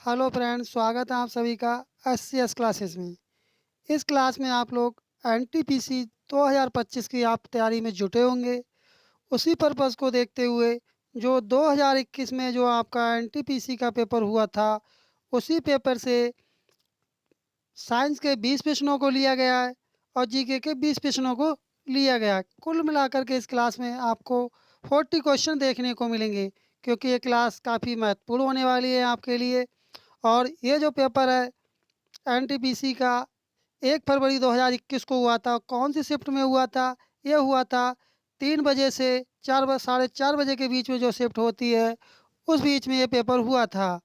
Hello friends, स्वागत है आप सभी का एस क्लासेस में। इस क्लास में आप लोग एनटीपीसी 2025 की आप तैयारी में जुटे होंगे। उसी पर्पज़ को देखते हुए जो 2021 में जो आपका एनटीपीसी का पेपर हुआ था, उसी पेपर से साइंस के 20 प्रश्नों को लिया गया है और जीके के 20 प्रश्नों को लिया गया है। कुल मिलाकर के इस क्लास में आपको 40 क्वेश्चन देखने को मिलेंगे, क्योंकि ये क्लास काफ़ी महत्वपूर्ण होने वाली है आपके लिए। और ये जो पेपर है एनटीपीसी का 1 फरवरी 2021 को हुआ था। कौन सी शिफ्ट में हुआ था? ये हुआ था 3 बजे से 4 साढ़े 4 बजे के बीच में जो शिफ्ट होती है, उस बीच में ये पेपर हुआ था।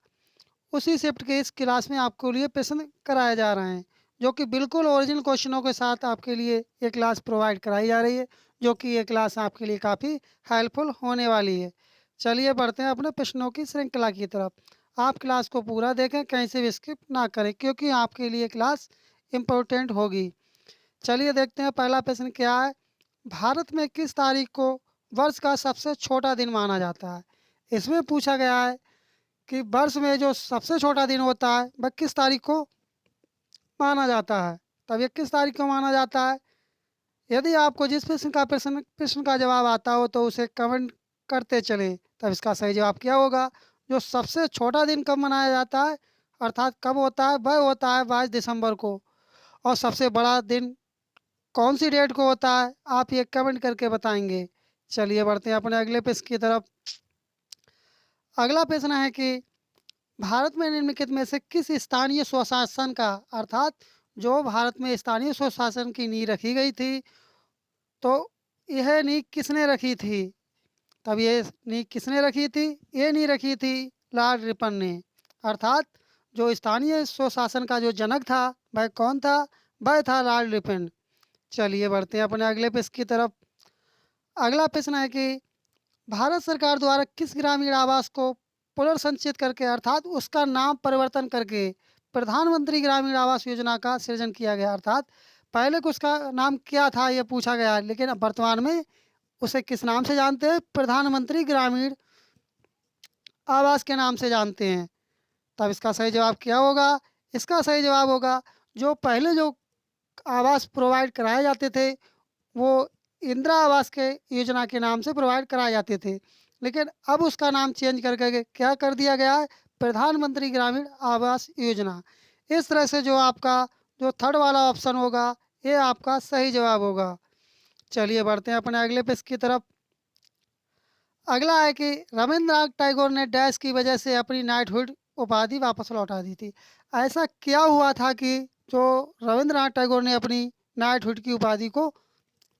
उसी शिफ्ट के इस क्लास में आपके लिए प्रश्न कराए जा रहे हैं, जो कि बिल्कुल ओरिजिनल क्वेश्चनों के साथ आपके लिए ये क्लास प्रोवाइड कराई जा रही है, जो कि ये क्लास आपके लिए काफ़ी हेल्पफुल होने वाली है। चलिए बढ़ते हैं अपने प्रश्नों की श्रृंखला की तरफ। आप क्लास को पूरा देखें, कहीं से भी स्किप ना करें, क्योंकि आपके लिए क्लास इम्पोर्टेंट होगी। चलिए देखते हैं पहला प्रश्न क्या है। भारत में किस तारीख को वर्ष का सबसे छोटा दिन माना जाता है? इसमें पूछा गया है कि वर्ष में जो सबसे छोटा दिन होता है वह किस तारीख को माना जाता है। तब ये किस तारीख को माना जाता है? यदि आपको जिस प्रश्न का जवाब आता हो तो उसे कमेंट करते चलें। तब इसका सही जवाब क्या होगा? जो सबसे छोटा दिन कब मनाया जाता है, अर्थात कब होता है, वह होता है 22 दिसंबर को। और सबसे बड़ा दिन कौन सी डेट को होता है, आप ये कमेंट करके बताएंगे। चलिए बढ़ते हैं अपने अगले प्रश्न की तरफ। अगला प्रश्न है कि भारत में निम्नलिखित में से किस स्थानीय स्वशासन का, अर्थात जो भारत में स्थानीय स्वशासन की नींव रखी गई थी, तो यह नींव किसने रखी थी? तब ये नींव किसने रखी थी? ये नींव रखी थी लॉर्ड रिपन ने। अर्थात जो स्थानीय स्वशासन का जो जनक था, वह कौन था? वह था लॉर्ड रिपन। चलिए बढ़ते हैं अपने अगले प्रश्न की तरफ। अगला प्रश्न है कि भारत सरकार द्वारा किस ग्रामीण आवास को पुनर्संचित करके, अर्थात उसका नाम परिवर्तन करके प्रधानमंत्री ग्रामीण आवास योजना का सृजन किया गया? अर्थात पहले को उसका नाम क्या था ये पूछा गया है, लेकिन अब वर्तमान में उसे किस नाम से जानते हैं? प्रधानमंत्री ग्रामीण आवास के नाम से जानते हैं। तब इसका सही जवाब क्या होगा? इसका सही जवाब होगा, जो पहले जो आवास प्रोवाइड कराए जाते थे, वो इंदिरा आवास के योजना के नाम से प्रोवाइड कराए जाते थे, लेकिन अब उसका नाम चेंज करके क्या कर दिया गया है? प्रधानमंत्री ग्रामीण आवास योजना। इस तरह से जो आपका जो थर्ड वाला ऑप्शन होगा, ये आपका सही जवाब होगा। चलिए बढ़ते हैं अपने अगले पेज की तरफ। अगला है कि रविंद्रनाथ टैगोर ने डैश की वजह से अपनी नाइटहुड उपाधि वापस लौटा दी थी। ऐसा क्या हुआ था कि जो रविंद्रनाथ टैगोर ने अपनी नाइटहुड की उपाधि को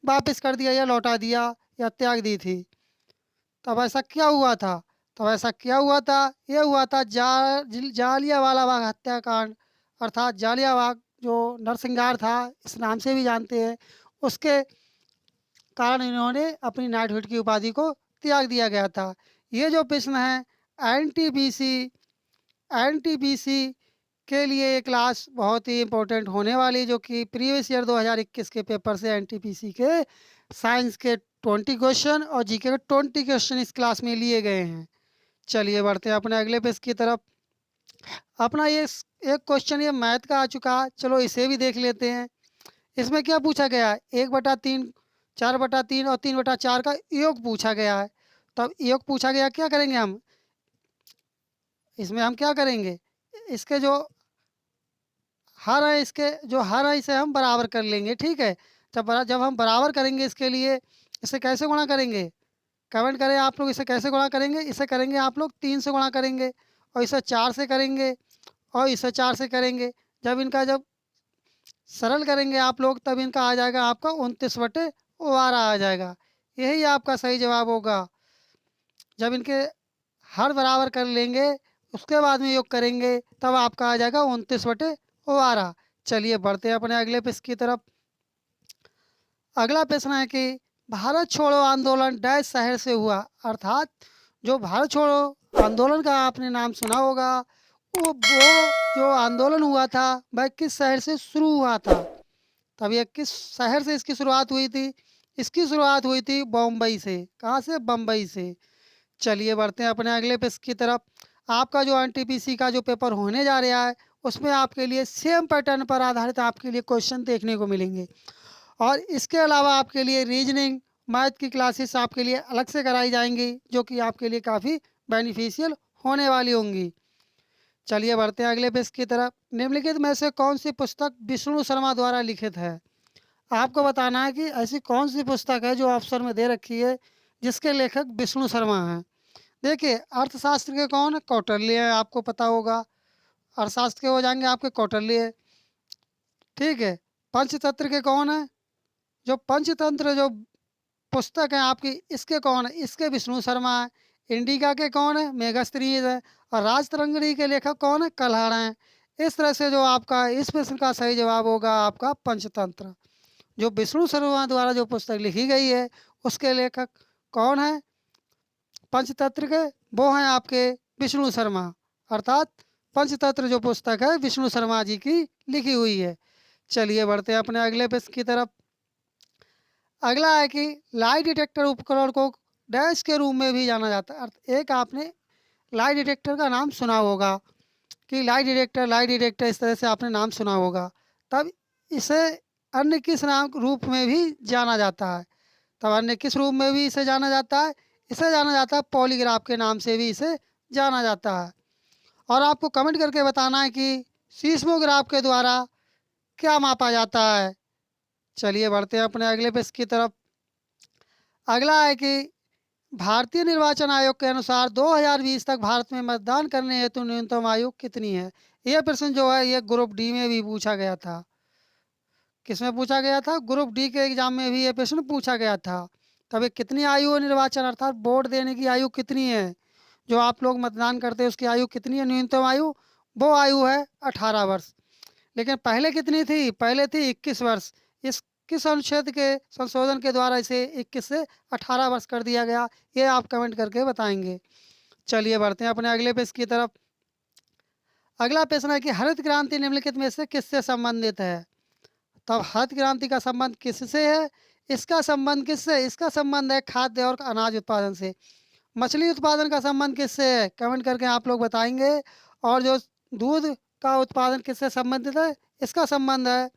वापस कर दिया या लौटा दिया या त्याग दी थी? तब ऐसा क्या हुआ था? तब ऐसा क्या हुआ था? ये हुआ था जालियांवाला बाग हत्याकांड, अर्थात जालियांवाला जो नरसंहार था, इस नाम से भी जानते हैं, उसके कारण इन्होंने अपनी नाइटहुड की उपाधि को त्याग दिया गया था। ये जो प्रश्न है एनटीपीसी एनटीपीसी के लिए ये क्लास बहुत ही इम्पोर्टेंट होने वाली है, जो कि प्रीवियस ईयर 2021 के पेपर से एनटीपीसी के साइंस के 20 क्वेश्चन और जीके के 20 क्वेश्चन इस क्लास में लिए गए हैं। चलिए बढ़ते हैं अपने अगले पेज की तरफ। अपना ये एक क्वेश्चन ये मैथ का आ चुका है, चलो इसे भी देख लेते हैं। इसमें क्या पूछा गया है? 1/3, 4/3 और 3/4 का योग पूछा गया है। तब योग पूछा गया, क्या करेंगे हम इसमें? हम क्या करेंगे, इसके जो हर है, इसके जो हर है इसे हम बराबर कर लेंगे, ठीक है। जब हम बराबर करेंगे, इसके लिए इसे कैसे गुणा करेंगे? कमेंट करें आप लोग, इसे कैसे गुणा करेंगे? इसे करेंगे आप लोग 3 से गुणा करेंगे, और इसे 4 से करेंगे, और इसे 4 से करेंगे। जब सरल करेंगे आप लोग, तब इनका आ जाएगा आपका 29/12 आ जाएगा। यही आपका सही जवाब होगा। जब इनके हर बराबर कर लेंगे, उसके बाद में योग करेंगे, तब आपका आ जाएगा 29/12। चलिए बढ़ते हैं अपने अगले प्रश्न की तरफ। अगला प्रश्न है कि भारत छोड़ो आंदोलन डैश शहर से हुआ? अर्थात जो भारत छोड़ो आंदोलन का आपने नाम सुना होगा, वो जो आंदोलन हुआ था वह किस शहर से शुरू हुआ था? तब ये किस शहर से इसकी शुरुआत हुई थी? इसकी शुरुआत हुई थी बम्बई से। कहाँ से? बम्बई से। चलिए बढ़ते हैं अपने अगले प्रश्न की तरफ। आपका जो एनटीपीसी का जो पेपर होने जा रहा है उसमें आपके लिए सेम पैटर्न पर आधारित आपके लिए क्वेश्चन देखने को मिलेंगे। और इसके अलावा आपके लिए रीजनिंग, मैथ की क्लासेस आपके लिए अलग से कराई जाएंगी, जो कि आपके लिए काफ़ी बेनिफिशियल होने वाली होंगी। चलिए बढ़ते हैं अगले पेज की तरफ। निम्नलिखित में से कौन सी पुस्तक विष्णु शर्मा द्वारा लिखित है? आपको बताना है कि ऐसी कौन सी पुस्तक है जो ऑप्शन में दे रखी है जिसके लेखक विष्णु शर्मा हैं। देखिए, अर्थशास्त्र के कौन है? कौटिल्य है, आपको पता होगा। अर्थशास्त्र के हो जाएंगे आपके कौटिल्य, ठीक है। पंचतंत्र के कौन है? जो पंचतंत्र जो पुस्तक है आपकी, इसके कौन है? इसके विष्णु शर्मा है। इंडिका के कौन है? मेघश्री है। और राजतरंगिणी के लेखक कौन है? कल्हाड़ हैं। इस तरह से जो आपका इस प्रश्न का सही जवाब होगा आपका पंचतंत्र। जो विष्णु शर्मा द्वारा जो पुस्तक लिखी गई है उसके लेखक कौन है पंचतंत्र के? वो हैं आपके विष्णु शर्मा। अर्थात पंचतंत्र जो पुस्तक है विष्णु शर्मा जी की लिखी हुई है। चलिए बढ़ते हैं अपने अगले पेज की तरफ। अगला है कि लाई डिटेक्टर उपकरण को डैश के रूप में भी जाना जाता है। एक आपने लाई डिटेक्टर का नाम सुना होगा कि लाई डिटेक्टर इस तरह से आपने नाम सुना होगा। तब इसे अन्य किस नाम रूप में भी जाना जाता है? तब अन्य किस रूप में भी इसे जाना जाता है? इसे जाना जाता है पॉलीग्राफ के नाम से भी इसे जाना जाता है। और आपको कमेंट करके बताना है कि सीस्मोग्राफ के द्वारा क्या मापा जाता है। चलिए बढ़ते हैं अपने अगले पेज की तरफ। अगला है कि भारतीय निर्वाचन आयोग के अनुसार 2020 तक भारत में मतदान करने हेतु न्यूनतम आयु कितनी है? यह प्रश्न जो है ये ग्रुप डी में भी पूछा गया था। किसमें पूछा गया था? ग्रुप डी के एग्जाम में भी ये प्रश्न पूछा गया था। तब कितनी आयु है निर्वाचन अर्थात वोट देने की आयु कितनी है? जो आप लोग मतदान करते हैं उसकी आयु कितनी है? न्यूनतम आयु वो आयु है 18 वर्ष। लेकिन पहले कितनी थी? पहले थी 21 वर्ष। इस किस अनुच्छेद के संशोधन के द्वारा इसे 21 से 18 वर्ष कर दिया गया? ये आप कमेंट करके बताएंगे। चलिए बढ़ते हैं अपने अगले पेज की तरफ। अगला प्रश्न है कि हरित क्रांति निम्नलिखित में से किससे संबंधित है? तब हरित क्रांति का संबंध किससे है? इसका संबंध किससे? इसका संबंध है खाद्य और अनाज उत्पादन से। मछली उत्पादन का संबंध किससे है? कमेंट करके आप लोग बताएंगे। और जो दूध का उत्पादन किससे संबंधित है? इसका संबंध है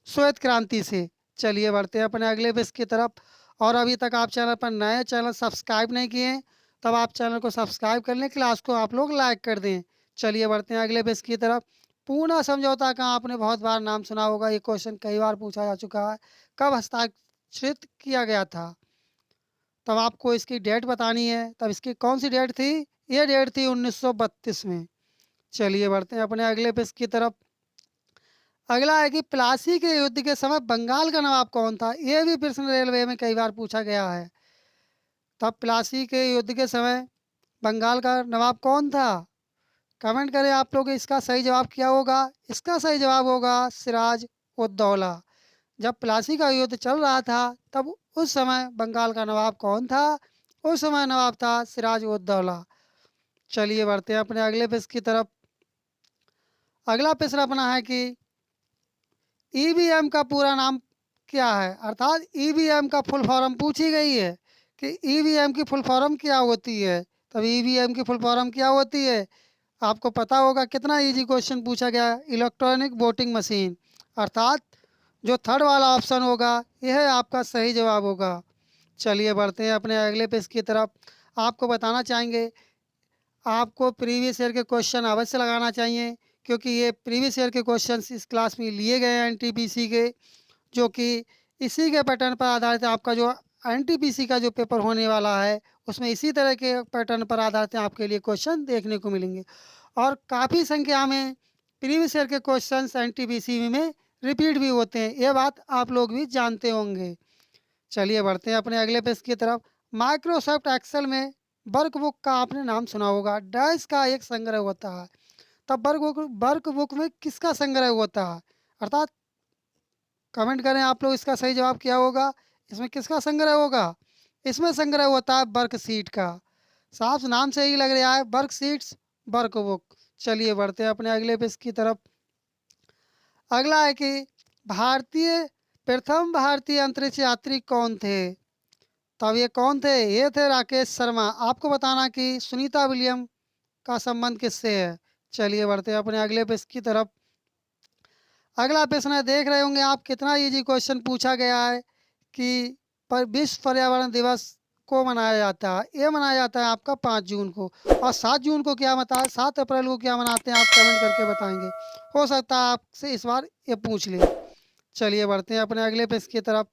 श्वेत क्रांति से। चलिए बढ़ते हैं अपने अगले पेज की तरफ। और अभी तक आप चैनल पर नए, चैनल सब्सक्राइब नहीं किए हैं, तब आप चैनल को सब्सक्राइब कर लें, क्लास को आप लोग लाइक कर दें। चलिए बढ़ते हैं अगले पेज की तरफ। पूना समझौता का आपने बहुत बार नाम सुना होगा, ये क्वेश्चन कई बार पूछा जा चुका है। कब हस्ताक्षरित किया गया था? तब आपको इसकी डेट बतानी है। तब इसकी कौन सी डेट थी? ये डेट थी 1932 में। चलिए बढ़ते हैं अपने अगले पेज की तरफ। अगला है कि प्लासी के युद्ध के समय बंगाल का नवाब कौन था? ये भी प्रश्न रेलवे में कई बार पूछा गया है। तब प्लासी के युद्ध के समय बंगाल का नवाब कौन था? कमेंट करें आप लोग, इसका सही जवाब क्या होगा? इसका सही जवाब होगा सिराज उद दौला। जब प्लासी का युद्ध चल रहा था तब उस समय बंगाल का नवाब कौन था? उस समय नवाब था सिराज उद दौला। चलिए बढ़ते हैं अपने अगले पेज की तरफ। अगला प्रश्न अपना है कि ईवीएम का पूरा नाम क्या है? अर्थात ईवीएम का फुल फॉर्म पूछी गई है कि ईवीएम की फुल फॉर्म क्या होती है। तब ईवीएम की फुल फॉर्म क्या होती है? आपको पता होगा। कितना इजी क्वेश्चन पूछा गया है। Electronic voting machine. अर्थात जो थर्ड वाला ऑप्शन होगा यह आपका सही जवाब होगा। चलिए बढ़ते हैं अपने अगले पेज की तरफ। आपको बताना चाहेंगे, आपको प्रीवियस ईयर के क्वेश्चन अवश्य लगाना चाहिए, क्योंकि ये प्रीवियस ईयर के क्वेश्चन इस क्लास में लिए गए हैं एनटीपीसी के, जो कि इसी के पैटर्न पर आधारित है। आपका जो एनटीपीसी का जो पेपर होने वाला है उसमें इसी तरह के पैटर्न पर आधारित आपके लिए क्वेश्चन देखने को मिलेंगे। और काफ़ी संख्या में प्रीवियस ईयर के क्वेश्चन एनटीपीसी में रिपीट भी होते हैं, ये बात आप लोग भी जानते होंगे। चलिए बढ़ते हैं अपने अगले पेज की तरफ। माइक्रोसॉफ्ट एक्सेल में वर्कबुक का आपने नाम सुना होगा। डैश का एक संग्रह होता है। तब वर्कबुक में किसका संग्रह होता है? अर्थात कमेंट करें आप लोग, इसका सही जवाब क्या होगा? इसमें किसका संग्रह होगा? इसमें संग्रह होता है वर्कशीट का। साफ नाम से ही लग रहा है, वर्कशीट्स वर्कबुक। चलिए बढ़ते हैं अपने अगले पेज की तरफ। अगला है कि प्रथम भारतीय अंतरिक्ष यात्री कौन थे? तब ये कौन थे? ये थे राकेश शर्मा। आपको बताना कि सुनीता विलियम का संबंध किससे है। चलिए बढ़ते हैं अपने अगले प्रश्न की तरफ। अगला प्रश्न है, देख रहे होंगे आप कितना इजी क्वेश्चन पूछा गया है कि विश्व पर्यावरण दिवस को मनाया जाता है। ये मनाया जाता है आपका 5 जून को। और 7 जून को क्या मनाता है, 7 अप्रैल को क्या मनाते हैं, आप कमेंट करके बताएंगे। हो सकता है आपसे इस बार ये पूछ ले। चलिए बढ़ते हैं अपने अगले प्रश्न की तरफ।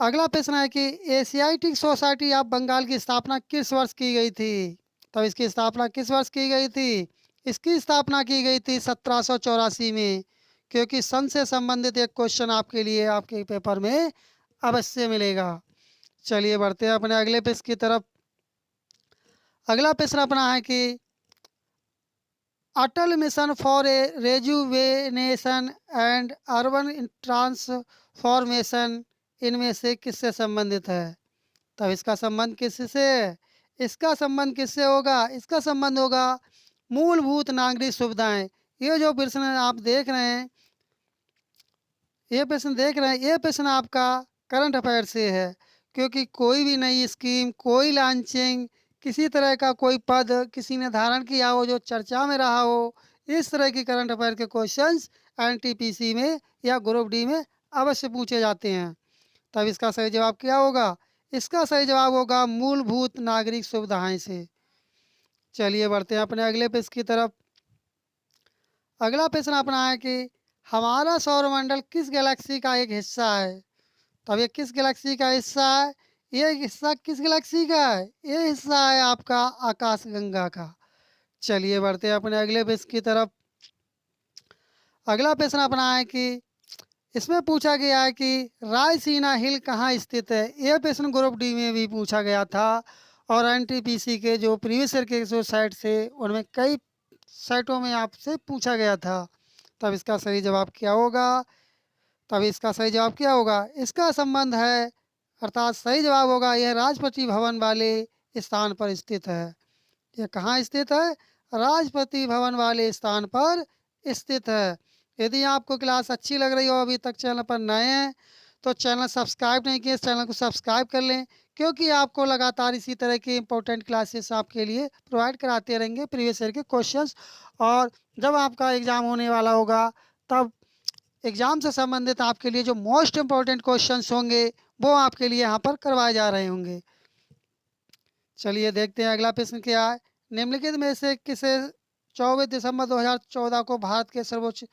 अगला प्रश्न है कि एशियाटिक सोसाइटी ऑफ बंगाल की स्थापना किस वर्ष की गई थी। तब इसकी स्थापना किस वर्ष की गई थी। इसकी स्थापना की गई थी 1784 में। क्योंकि सन से संबंधित एक क्वेश्चन आपके लिए आपके पेपर में अवश्य मिलेगा। चलिए बढ़ते हैं अपने अगले प्रश्न की तरफ। अगला प्रश्न अपना है कि Atal mission for a rejuvenation and urban transformation इनमें से किससे संबंधित है। तब इसका संबंध किससे है। इसका संबंध किससे होगा, इसका संबंध होगा मूलभूत नागरिक सुविधाएं। ये जो प्रश्न आप देख रहे हैं, ये प्रश्न आपका करंट अफेयर से है। क्योंकि कोई भी नई स्कीम, कोई लॉन्चिंग, किसी तरह का कोई पद किसी ने धारण किया हो जो चर्चा में रहा हो, इस तरह की करंट अफेयर के क्वेश्चंस एनटीपीसी में या ग्रुप डी में अवश्य पूछे जाते हैं। तब इसका सही जवाब क्या होगा, इसका सही जवाब होगा मूलभूत नागरिक सुविधाएं से। चलिए बढ़ते हैं अपने अगले प्रश्न की तरफ। अगला प्रश्न अपना है कि हमारा सौरमंडल किस गैलेक्सी का एक हिस्सा है। तब ये किस गैलेक्सी का हिस्सा है, ये हिस्सा किस गैलेक्सी का है, ये हिस्सा है आपका आकाशगंगा का। चलिए बढ़ते हैं अपने अगले प्रश्न की तरफ। अगला प्रश्न अपना है कि इसमें पूछा गया है कि रायसीना हिल कहाँ स्थित है। यह प्रश्न ग्रुप डी में भी पूछा गया था। और एनटीपीसी के जो प्रीवियस ईयर के जो साइट थे उनमें कई साइटों में आपसे पूछा गया था। तब इसका सही जवाब क्या होगा, तब इसका सही जवाब क्या होगा, इसका संबंध है, अर्थात सही जवाब होगा यह राष्ट्रपति भवन वाले स्थान पर स्थित है। यह कहाँ स्थित है, राष्ट्रपति भवन वाले स्थान पर स्थित है। यदि आपको क्लास अच्छी लग रही हो, अभी तक चैनल पर नए हैं तो चैनल सब्सक्राइब नहीं किए, चैनल को सब्सक्राइब कर लें। क्योंकि आपको लगातार इसी तरह की इंपॉर्टेंट क्लासेस आपके लिए प्रोवाइड कराते रहेंगे, प्रीवियस ईयर के क्वेश्चंस। और जब आपका एग्ज़ाम होने वाला होगा तब एग्ज़ाम से संबंधित आपके लिए जो मोस्ट इम्पॉर्टेंट क्वेश्चंस होंगे वो आपके लिए यहाँ पर करवाए जा रहे होंगे। चलिए देखते हैं अगला प्रश्न क्या है। निम्नलिखित में से किसे 24 दिसंबर 2014 को भारत के सर्वोच्च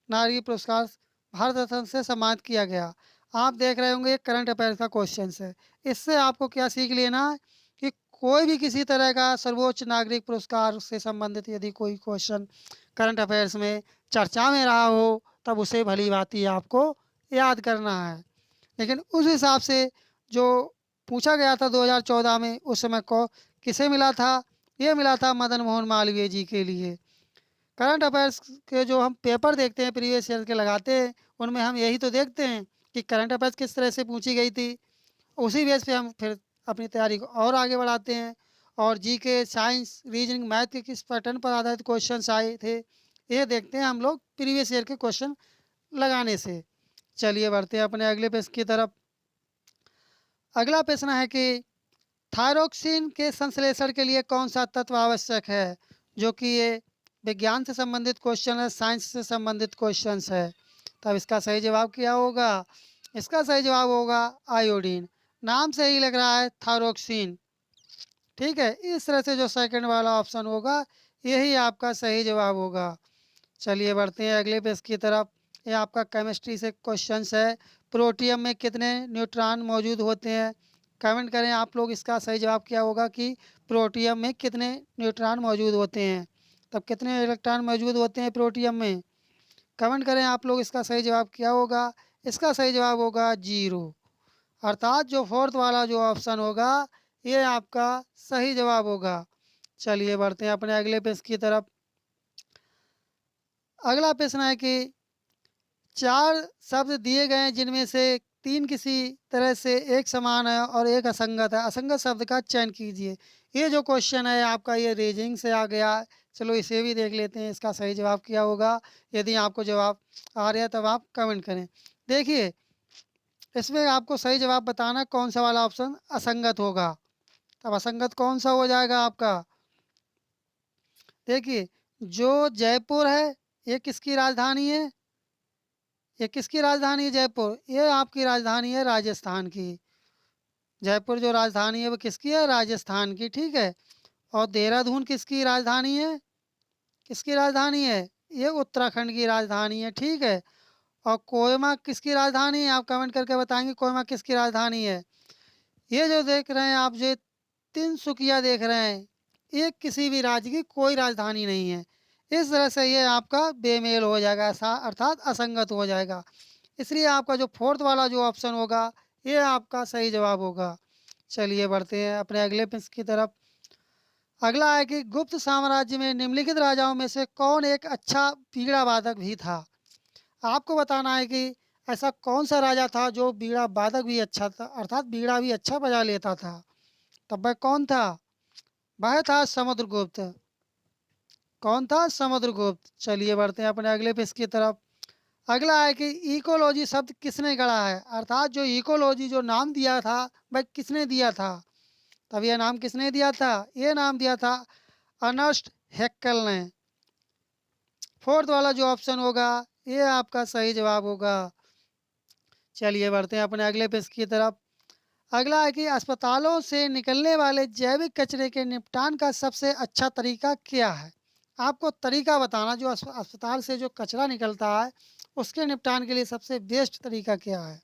नागरिक पुरस्कार भारत रत्न से सम्मानित किया गया। आप देख रहे होंगे, एक करंट अफेयर का क्वेश्चन है। इससे आपको क्या सीख लेना है कि कोई भी किसी तरह का सर्वोच्च नागरिक पुरस्कार से संबंधित यदि कोई क्वेश्चन करंट अफेयर्स में चर्चा में रहा हो तब उसे भली भांति आपको याद करना है। लेकिन उस हिसाब से जो पूछा गया था 2014 में, उस समय को किसे मिला था, ये मिला था मदन मोहन मालवीय जी के लिए। करंट अफेयर्स के जो हम पेपर देखते हैं प्रीवियस ईयर के लगाते हैं, उनमें हम यही तो देखते हैं कि करंट अफेयर्स किस तरह से पूछी गई थी। उसी बेस पे हम फिर अपनी तैयारी को और आगे बढ़ाते हैं। और जी के, साइंस, रीजनिंग, मैथ के किस पैटर्न पर आधारित क्वेश्चन आए थे, ये देखते हैं हम लोग प्रीवियस ईयर के क्वेश्चन लगाने से। चलिए बढ़ते हैं अपने अगले प्रश्न की तरफ। अगला प्रश्न है कि थायरोक्सिन के संश्लेषण के लिए कौन सा तत्व आवश्यक है। जो कि ये विज्ञान से संबंधित क्वेश्चन है, साइंस से संबंधित क्वेश्चन है। तब इसका सही जवाब क्या होगा, इसका सही जवाब होगा आयोडीन। नाम से ही लग रहा है थायरोक्सिन, ठीक है। इस तरह से जो सेकंड वाला ऑप्शन होगा यही आपका सही जवाब होगा। चलिए बढ़ते हैं अगले पेज की तरफ। ये आपका केमिस्ट्री से क्वेश्चन है। प्रोटियम में कितने न्यूट्रॉन मौजूद होते हैं। कमेंट करें आप लोग, इसका सही जवाब क्या होगा कि प्रोटियम में कितने न्यूट्रॉन मौजूद होते हैं। तब कितने इलेक्ट्रॉन मौजूद होते हैं प्रोटियम में, कमेंट करें आप लोग, इसका सही जवाब क्या होगा। इसका सही जवाब होगा 0। अर्थात जो फोर्थ वाला जो ऑप्शन होगा ये आपका सही जवाब होगा। चलिए बढ़ते हैं अपने अगले पेज की तरफ। अगला प्रश्न है कि 4 शब्द दिए गए हैं जिनमें से 3 किसी तरह से एक समान है और एक असंगत है। असंगत शब्द का चयन कीजिए। ये जो क्वेश्चन है आपका ये रीजनिंग से आ गया। चलो इसे भी देख लेते हैं, इसका सही जवाब क्या होगा। यदि आपको जवाब आ रहा है तब आप कमेंट करें। देखिए इसमें आपको सही जवाब बताना कौन सा वाला ऑप्शन असंगत होगा। तब असंगत कौन सा हो जाएगा आपका, देखिए, जो जयपुर है ये किसकी राजधानी है? ये किसकी राजधानी है जयपुर? ये आपकी राजधानी है राजस्थान की। जयपुर जो राजधानी है वो किसकी है? राजस्थान की, ठीक है। और देहरादून किसकी राजधानी है? किसकी राजधानी है? ये उत्तराखंड की राजधानी है, ठीक है। और कोहिमा किसकी राजधानी है? आप कमेंट करके बताएंगे कोहिमा किसकी राजधानी है। ये जो देख रहे हैं आप, जो तिनसुकिया देख रहे हैं, ये किसी भी राज्य की कोई राजधानी नहीं है। इस तरह से ये आपका बेमेल हो जाएगा, अर्थात असंगत हो जाएगा। इसलिए आपका जो फोर्थ वाला जो ऑप्शन होगा ये आपका सही जवाब होगा। चलिए बढ़ते हैं अपने अगले प्रश्न की तरफ। अगला है कि गुप्त साम्राज्य में निम्नलिखित राजाओं में से कौन एक अच्छा बीड़ा वादक भी था? आपको बताना है कि ऐसा कौन सा राजा था जो बीड़ा वादक भी अच्छा था, अर्थात बीड़ा भी अच्छा बजा लेता था। तब वह कौन था? वह था समुद्रगुप्त। कौन था? समुद्रगुप्त। चलिए बढ़ते हैं अपने अगले पेज की तरफ। अगला है कि इकोलॉजी शब्द किसने गढ़ा है? अर्थात जो इकोलॉजी जो नाम दिया था वह किसने दिया था? तब यह नाम किसने दिया था? ये नाम दिया था अर्नस्ट हैक्कल ने। फोर्थ वाला जो ऑप्शन होगा ये आपका सही जवाब होगा। चलिए बढ़ते हैं अपने अगले पेज की तरफ। अगला है कि अस्पतालों से निकलने वाले जैविक कचरे के निपटान का सबसे अच्छा तरीका क्या है? आपको तरीका बताना, जो अस्पताल से जो कचरा निकलता है उसके निपटान के लिए सबसे बेस्ट तरीका क्या है?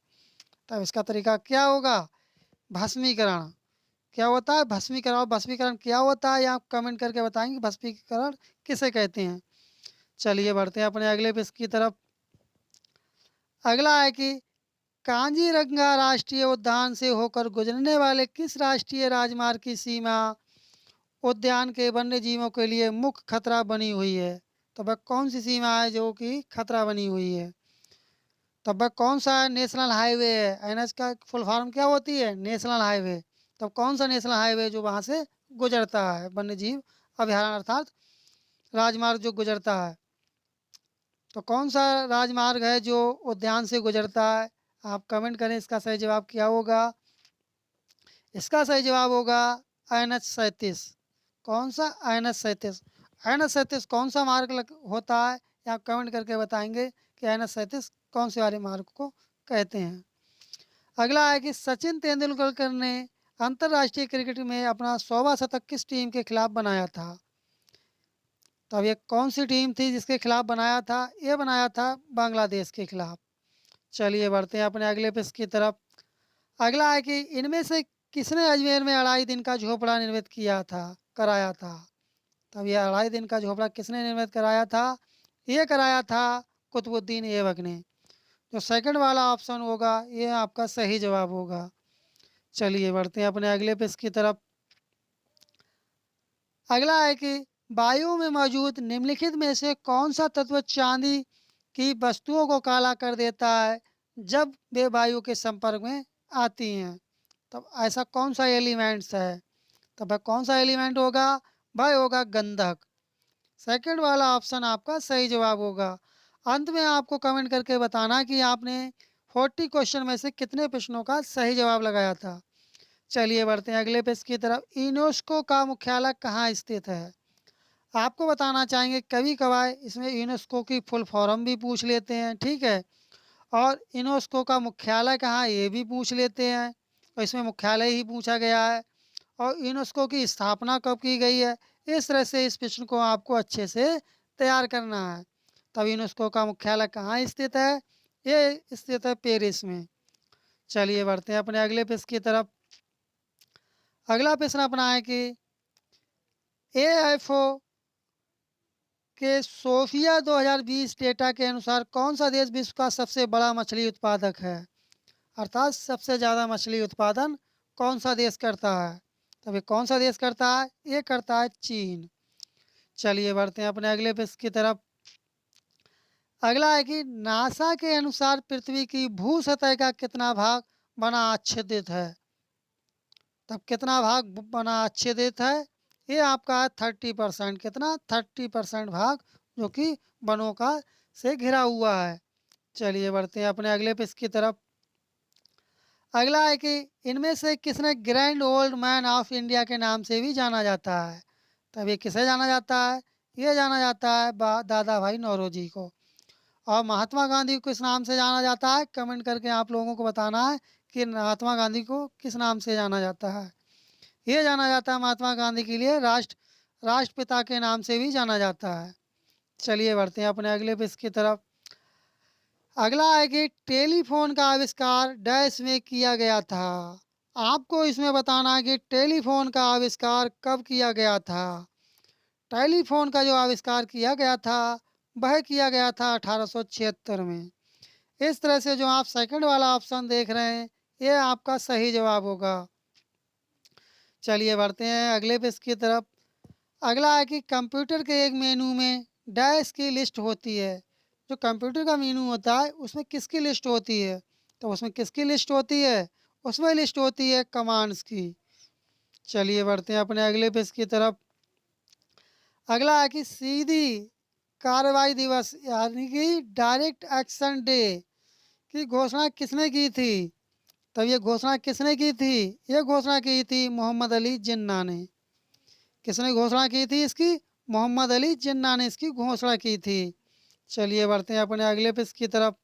तब इसका तरीका क्या होगा? भस्मीकरण। क्या होता है? भस्मीकरण। और भस्मीकरण क्या होता है ये आप कमेंट करके बताएंगे, भस्मीकरण किसे कहते हैं। चलिए बढ़ते हैं अपने अगले पेज की तरफ। अगला है कि कांजीरंगा राष्ट्रीय उद्यान से होकर गुजरने वाले किस राष्ट्रीय राजमार्ग की सीमा उद्यान के वन्य जीवों के लिए मुख्य खतरा बनी हुई है? तो वह कौन सी सीमा है जो कि खतरा बनी हुई है? तब वह कौन सा नेशनल हाईवे है? एनएच का फुल फॉर्म क्या होती है? National highway. तब कौन सा नेशनल हाईवे जो वहाँ से गुजरता है, वन्य जीव अभयारण्य अर्थात राजमार्ग जो गुजरता है? तो कौन सा राजमार्ग है जो उद्यान से गुजरता है? आप कमेंट करें इसका सही जवाब क्या होगा। इसका सही जवाब होगा NH 37। कौन सा? NH 37। NH 37 कौन सा मार्ग होता है ये आप कमेंट करके बताएंगे कि NH 37 कौन से वाले मार्ग को कहते हैं। अगला है कि सचिन तेंदुलकर ने अंतर्राष्ट्रीय क्रिकेट में अपना 100वां शतक किस टीम के खिलाफ बनाया था? तो अब ये कौन सी टीम थी जिसके खिलाफ बनाया था? ये बनाया था बांग्लादेश के खिलाफ। चलिए बढ़ते हैं अपने अगले पेज की तरफ। अगला है कि इनमें से किसने अजमेर में 2.5 दिन का झोपड़ा निर्मित किया था, कराया था? तब ये 2.5 दिन का झोपड़ा किसने निर्मित कराया था? ये कराया था कुतुबुद्दीन ऐबक ने। जो सेकंड वाला ऑप्शन होगा ये आपका सही जवाब होगा। चलिए बढ़ते हैं अपने अगले पेज की तरफ। अगला है कि वायु में मौजूद निम्नलिखित में से कौन सा तत्व चांदी की वस्तुओं को काला कर देता है जब वे वायु के संपर्क में आती हैं? तब ऐसा कौन सा एलिमेंट्स है? तब वह कौन सा एलिमेंट होगा? वह होगा गंधक। सेकंड वाला ऑप्शन आपका सही जवाब होगा। अंत में आपको कमेंट करके बताना कि आपने 40 क्वेश्चन में से कितने प्रश्नों का सही जवाब लगाया था। चलिए बढ़ते हैं अगले पेज की तरफ। यूनेस्को का मुख्यालय कहाँ स्थित है? आपको बताना चाहेंगे, कभी कभार इसमें यूनेस्को की फुल फॉर्म भी पूछ लेते हैं, ठीक है। और यूनेस्को का मुख्यालय कहाँ ये भी पूछ लेते हैं, और इसमें मुख्यालय ही पूछा गया है। और यूनेस्को की स्थापना कब की गई है? इस तरह से इस प्रश्न को आपको अच्छे से तैयार करना है। तब यूनेस्को का मुख्यालय कहाँ स्थित है? ये स्थित है पेरिस में। चलिए बढ़ते हैं अपने अगले प्रश्न की तरफ। अगला प्रश्न अपना है कि AFO के सोफिया 2020 डेटा के अनुसार कौन सा देश विश्व का सबसे बड़ा मछली उत्पादक है? अर्थात सबसे ज़्यादा मछली उत्पादन कौन सा देश करता है? तब ये कौन सा देश करता है? ये करता है चीन। चलिए बढ़ते हैं अपने अगले पेज की तरफ। अगला है कि नासा के अनुसार पृथ्वी की भू सतह का कितना भाग बना आच्छादित है? तब कितना भाग बना आच्छादित है? ये आपका 30%। कितना? 30% भाग जो कि वनों का से घिरा हुआ है। चलिए बढ़ते हैं अपने अगले पेज की तरफ। अगला है कि इनमें से किसने grand old man of India के नाम से भी जाना जाता है? तब ये किसे जाना जाता है? ये जाना जाता है दादा भाई नौरोजी को। और महात्मा गांधी को किस नाम से जाना जाता है? कमेंट करके आप लोगों को बताना है कि महात्मा गांधी को किस नाम से जाना जाता है। ये जाना जाता है महात्मा गांधी के लिए राष्ट्रपिता के नाम से भी जाना जाता है। चलिए बढ़ते हैं अपने अगले पेज की तरफ। अगला है कि टेलीफोन का आविष्कार डैश में किया गया था। आपको इसमें बताना है कि टेलीफोन का आविष्कार कब किया गया था। टेलीफोन का जो आविष्कार किया गया था वह किया गया था 1876 में। इस तरह से जो आप सेकंड वाला ऑप्शन देख रहे हैं ये आपका सही जवाब होगा। चलिए बढ़ते हैं अगले पेज की तरफ। अगला है कि कंप्यूटर के एक मेनू में डैश की लिस्ट होती है। जो कंप्यूटर का मेनू होता है उसमें किसकी लिस्ट होती है? तो उसमें किसकी लिस्ट होती है? उसमें लिस्ट होती है कमांड्स की। चलिए बढ़ते हैं अपने अगले पेज की तरफ। अगला है कि सीधी कार्रवाई दिवस यानी कि डायरेक्ट एक्शन डे की घोषणा किसने की थी? तब ये घोषणा किसने की थी? ये घोषणा की थी मोहम्मद अली जिन्ना ने। किसने घोषणा की थी इसकी? मोहम्मद अली जिन्ना ने इसकी घोषणा की थी। चलिए बढ़ते हैं अपने अगले पेज की तरफ।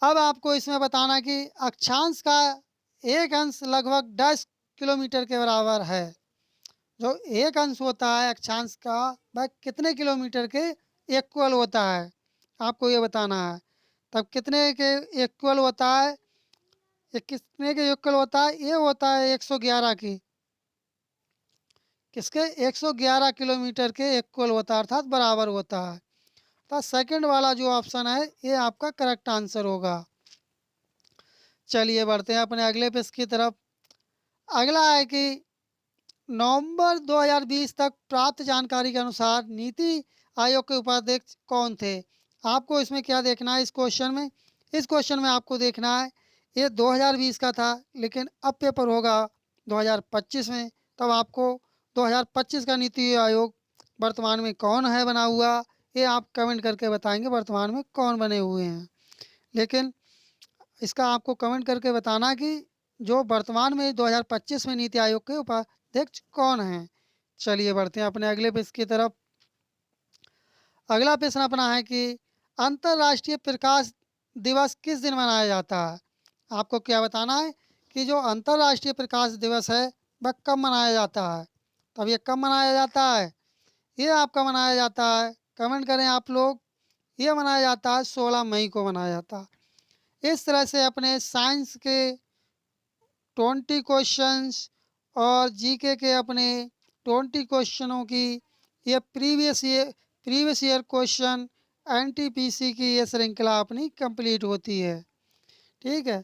अब आपको इसमें बताना कि अक्षांश का एक अंश लगभग 10 किलोमीटर के बराबर है। जो एक अंश होता है अक्षांश का वह कितने किलोमीटर के इक्वल होता है? आपको ये बताना है। तब कितने के इक्वल होता है? ये कितने के इक्वल होता है? ये होता है 111 की। किसके? 111 किलोमीटर के इक्वल होता है अर्थात बराबर होता है। तो सेकंड वाला जो ऑप्शन है ये आपका करेक्ट आंसर होगा। चलिए बढ़ते हैं अपने अगले पेज की तरफ। अगला है कि नवंबर 2020 तक प्राप्त जानकारी के अनुसार नीति आयोग के उपाध्यक्ष कौन थे? आपको इसमें क्या देखना है इस क्वेश्चन में? इस क्वेश्चन में आपको देखना है ये 2020 का था लेकिन अब पेपर होगा 2025 में। तब आपको 2025 का नीति आयोग वर्तमान में कौन है बना हुआ ये आप कमेंट करके बताएंगे वर्तमान में कौन बने हुए हैं। लेकिन इसका आपको कमेंट करके बताना कि जो वर्तमान में 2025 में नीति आयोग के उपाध्यक्ष कौन हैं। चलिए बढ़ते हैं अपने अगले पेज की तरफ। अगला प्रश्न अपना है कि अंतर्राष्ट्रीय प्रकाश दिवस किस दिन मनाया जाता है? आपको क्या बताना है कि जो अंतर्राष्ट्रीय प्रकाश दिवस है वह कब मनाया जाता है। तब ये कब मनाया जाता है? ये आपका मनाया जाता है, कमेंट करें आप लोग। ये मनाया जाता है 16 मई को मनाया जाता है। इस तरह से अपने साइंस के 20 क्वेश्चंस और जीके के अपने 20 क्वेश्चनों की ये प्रीवियस ईयर क्वेश्चन एनटीपीसी की ये श्रृंखला अपनी कंप्लीट होती है। ठीक है।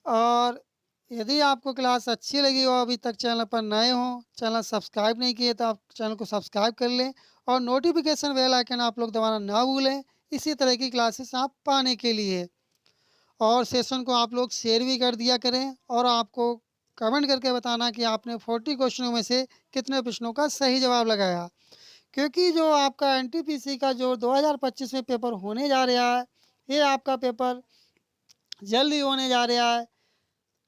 और यदि आपको क्लास अच्छी लगी हो अभी तक चैनल पर नए हो चैनल सब्सक्राइब नहीं किए तो आप चैनल को सब्सक्राइब कर लें और नोटिफिकेशन बेल आइकन आप लोग दबाना ना भूलें इसी तरह की क्लासेस आप पाने के लिए। और सेशन को आप लोग शेयर भी कर दिया करें और आपको कमेंट करके बताना कि आपने 40 क्वेश्चनों में से कितने प्रश्नों का सही जवाब लगाया। क्योंकि जो आपका एनटीपीसी का जो 2025 में पेपर होने जा रहा है ये आपका पेपर जल्दी होने जा रहा है।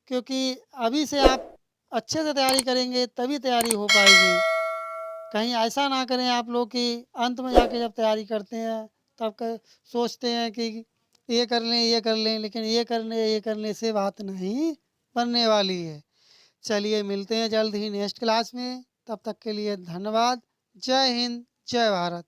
क्योंकि अभी से आप अच्छे से तैयारी करेंगे तभी तैयारी हो पाएगी। कहीं ऐसा ना करें आप लोग कि अंत में जाके जब तैयारी करते हैं तब सोचते हैं कि ये कर लें लेकिन ये करने से बात नहीं बनने वाली है। चलिए मिलते हैं जल्द ही नेक्स्ट क्लास में। तब तक के लिए धन्यवाद। जय हिंद जय भारत।